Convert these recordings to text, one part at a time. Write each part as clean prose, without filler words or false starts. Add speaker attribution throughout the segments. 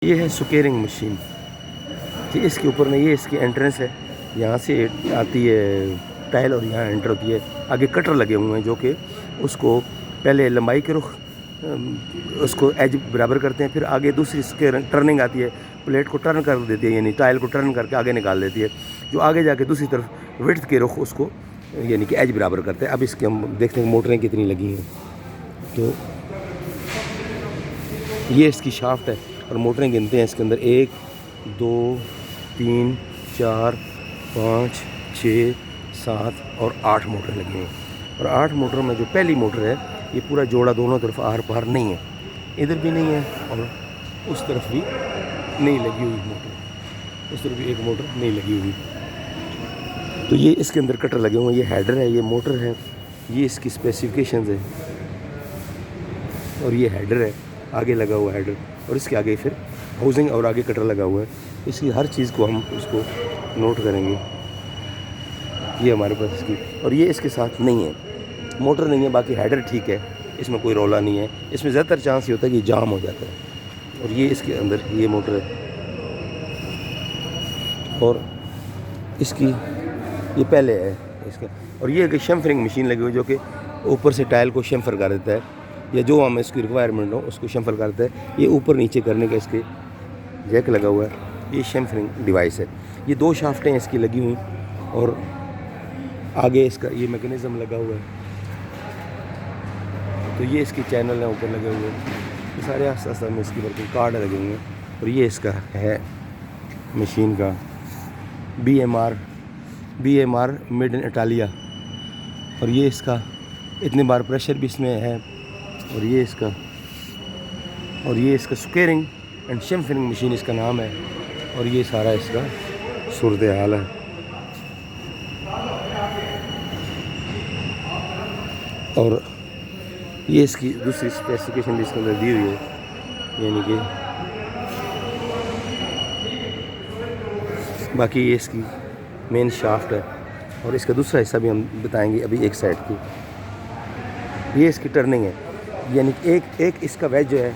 Speaker 1: یہ ہے سکیرنگ مشین کہ اس کے اوپر میں یہ اس کی انٹرنس ہے، یہاں سے آتی ہے ٹائل اور یہاں انٹر ہوتی ہے. آگے کٹر لگے ہوئے ہیں جو کہ اس کو پہلے لمبائی کے رخ اس کو ایج برابر کرتے ہیں، پھر آگے دوسری ٹرننگ آتی ہے، پلیٹ کو ٹرن کر دیتی ہے، یعنی ٹائل کو ٹرن کر کے آگے نکال دیتی ہے، جو آگے جا کے دوسری طرف وڈتھ کے رخ اس کو یعنی کہ ایج برابر کرتے ہیں. اب اس کے ہم دیکھتے ہیں موٹریں کتنی لگی ہیں. تو یہ اس کی شافٹ ہے اور موٹریں گنتے ہیں اس کے اندر 1 2 3 4 5 6 7 اور 8 موٹر لگی ہیں. اور 8 موٹر میں جو پہلی موٹر ہے یہ پورا جوڑا دونوں طرف آر پار نہیں ہے، ادھر بھی نہیں ہے اور اس طرف بھی نہیں لگی ہوئی موٹر، اس طرف بھی ایک موٹر نہیں لگی ہوئی. تو یہ اس کے اندر کٹر لگے ہوئے ہیں. یہ ہیڈر ہے، یہ موٹر ہے، یہ اس کی اسپیسیفکیشنز ہے اور یہ ہیڈر ہے آگے لگا ہوا ہیڈر، اور اس کے آگے پھر ہاؤزنگ اور آگے کٹر لگا ہوا ہے. اس کی ہر چیز کو ہم اس کو نوٹ کریں گے. یہ ہمارے پاس اس کی، اور یہ اس کے ساتھ نہیں ہے، موٹر نہیں ہے، باقی ہیڈر ٹھیک ہے، اس میں کوئی رولا نہیں ہے. اس میں زیادہ تر چانس یہ ہوتا ہے کہ جام ہو جاتا ہے. اور یہ اس کے اندر یہ موٹر ہے اور اس کی یہ پہلے ہے اس کا. اور یہ ایک شیمفرنگ مشین لگی ہوئی جو کہ اوپر سے ٹائل کو شیمفر کر دیتا ہے، یا جو ہم اس کی ریکوائرمنٹ ہو اس کو شیمفر کرتا ہے. یہ اوپر نیچے کرنے کا اس کے جیک لگا ہوا ہے. یہ شیمفرنگ ڈیوائس ہے. یہ 2 شافٹیں اس کی لگی ہوئی اور آگے اس کا یہ میکینزم لگا ہوا ہے. تو یہ اس کی چینل ہیں اوپر لگے ہوئے ہیں. یہ سارے آستے آستے میں اس کی ورکنگ کارڈ لگے ہوئے ہیں. اور یہ اس کا ہے مشین کا B M R made in Italia. اور یہ اس کا اتنے بار پریشر بھی اس میں ہے. اور یہ اس کا سکیرنگ اینڈ شیمفرنگ مشین اس کا نام ہے. اور یہ سارا اس کا صورتحال ہے. اور یہ اس کی دوسری اسپیسیفکیشن بھی اس کے اندر دی ہوئی ہے، یعنی کہ باقی یہ اس کی مین شافٹ ہے. اور اس کا دوسرا حصہ بھی ہم بتائیں گے ابھی ایک سائڈ کی. یہ اس کی ٹرننگ ہے، یعنی ایک اس کا ویج جو ہے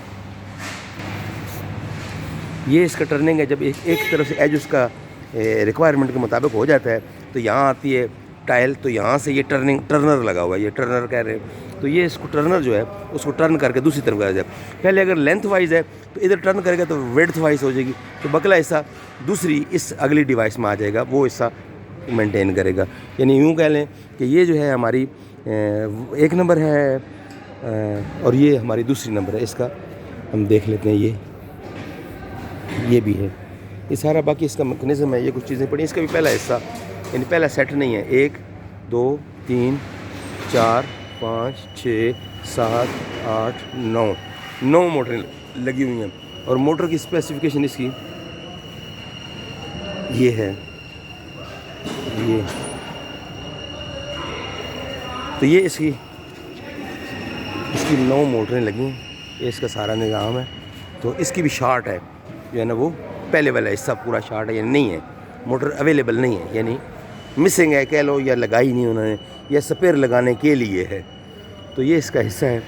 Speaker 1: یہ اس کا ٹرننگ ہے. جب ایک طرف سے ایج اس کا ریکوائرمنٹ کے مطابق ہو جاتا ہے تو یہاں آتی ہے ٹائل، تو یہاں سے یہ ٹرنر لگا ہوا ہے، یہ ٹرنر کہہ رہے ہیں. تو یہ اس کو ٹرنر جو ہے اس کو ٹرن کر کے دوسری طرف کر جائے. پہلے اگر لینتھ وائز ہے تو ادھر ٹرن کرے گا تو ویڈتھ وائز ہو جائے گی، تو بکلا حصہ دوسری اس اگلی ڈیوائس میں آ جائے گا، وہ حصہ مینٹین کرے گا. یعنی یوں کہہ لیں کہ یہ جو ہے ہماری 1 نمبر ہے اور یہ ہماری دوسری نمبر ہے. اس کا ہم دیکھ لیتے ہیں. یہ بھی ہے، یہ سارا باقی اس کا میکینزم ہے. یہ کچھ چیزیں پڑی. اس کا بھی پہلا حصہ یعنی پہلا سیٹ نہیں ہے. 1 2 3 4 5 6 7 8 9 موٹریں لگی ہوئی ہیں. اور موٹر کی اسپیسیفکیشن اس کی یہ ہے. تو یہ اس کی 9 موٹریں لگی ہیں. یہ اس کا سارا نظام ہے. تو اس کی بھی شارٹ ہے جو ہے نا، وہ پہلے والا حصہ پورا شارٹ ہے، یعنی نہیں ہے، موٹر اویلیبل نہیں ہے، یعنی مسنگ ہے کہہ لو، یا لگائی نہیں انہوں نے، یا سپیئر لگانے کے لیے ہے. تو یہ اس کا حصہ ہے.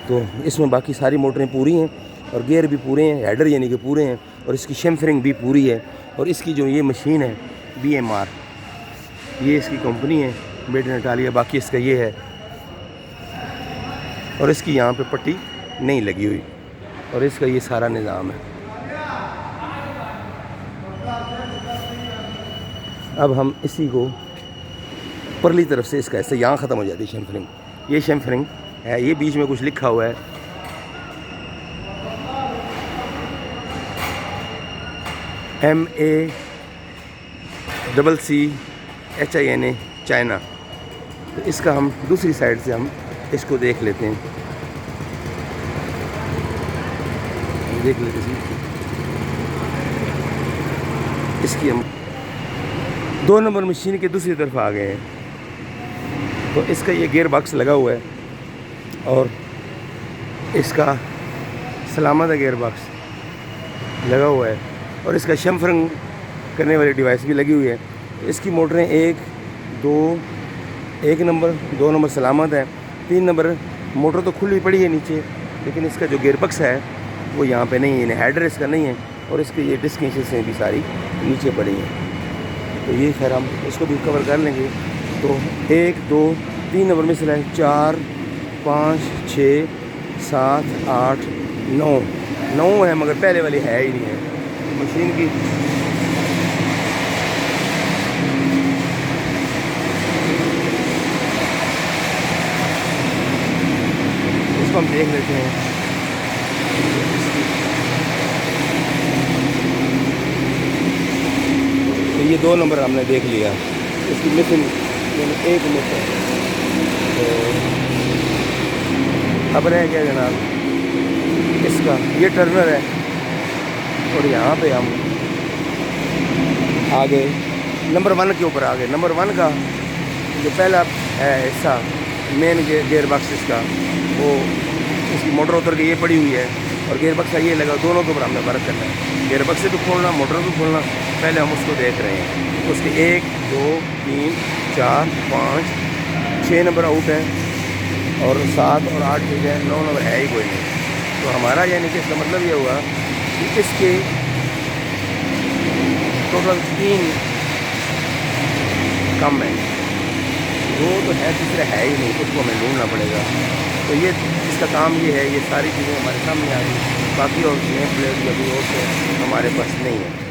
Speaker 1: تو اس میں باقی ساری موٹریں پوری ہیں اور گیئر بھی پورے ہیں، ہیڈر یعنی کہ پورے ہیں، اور اس کی شیمفرنگ بھی پوری ہے. اور اس کی جو یہ مشین ہے بی ایم آر، یہ اس کی کمپنی ہے میڈ ان اٹالیا. باقی اس کا یہ ہے، اور اس کی یہاں پہ پٹی نہیں لگی ہوئی، اور اس کا یہ سارا نظام ہے. اب ہم اسی کو پرلی طرف سے اس کا حصہ یہاں ختم ہو جاتی ہے شیمفرنگ. یہ شیمفرنگ ہے. یہ بیچ میں کچھ لکھا ہوا ہے MACCINA چائنا. تو اس کا ہم دوسری سائڈ سے ہم اس کو دیکھ لیتے ہیں. اس کی ہم 2 نمبر مشین کے دوسری طرف آ گئے ہیں. تو اس کا یہ گیئر باکس لگا ہوا ہے اور اس کا سلامت گیئر باکس لگا ہوا ہے, اور اس کا شیمفرنگ کرنے والی ڈیوائس بھی لگی ہوئی ہے. اس کی موٹریں 1 نمبر 2 نمبر سلامت ہے, 3 نمبر موٹر تو کھلی پڑی ہے نیچے, لیکن اس کا جو گیئر باکس ہے وہ یہاں پہ نہیں ہے, ہیڈر اس کا نہیں ہے, اور اس کے یہ ڈسک سے بھی ساری نیچے پڑی ہیں. تو یہ خیر ہم اس کو بھی کور کر لیں گے. تو 1 2 3 نمبر میں ہے 4 5 6 7 8 9 ہے، مگر پہلے والی ہے ہی نہیں ہے مشین کی. اس کو ہم دیکھ لیتے ہیں. تو یہ 2 نمبر ہم نے دیکھ لیا. اس کی مسنگ یعنی 1 مس ہے. تو اب رہ گیا جناب اس کا یہ ٹرنر ہے. اور یہاں پہ ہم آگے نمبر 1 کے اوپر آگے نمبر 1 کا جو پہلا ہے حصہ مین گیئر باکس اس کا، وہ اس کی موٹر اتر کے یہ پڑی ہوئی ہے اور گیئر باکس کا یہ لگا. دونوں کے اوپر ہم نے فرق کرنا ہے. گیئر باکس سے بھی کھولنا، موٹر بھی کھولنا. پہلے ہم اس کو دیکھ رہے ہیں. اس کے 1 2 3 4 5 6 نمبر آؤٹ ہے اور 7 اور 8 ٹھیک ہے، 9 نمبر ہے ہی کوئی نہیں. تو ہمارا یعنی کہ اس کا مطلب یہ ہوا کہ اس کے ٹوٹل 3 کم ہے. 2 تو ہے، تیسرا ہے ہی نہیں، اس کو ہمیں ڈھونڈنا پڑے گا. تو یہ اس کا کام یہ ہے، یہ ساری چیزیں ہمارے سامنے آ گئی. باقی اور نیم پلیٹ یا کوئی اور تو ہمارے پاس نہیں ہے.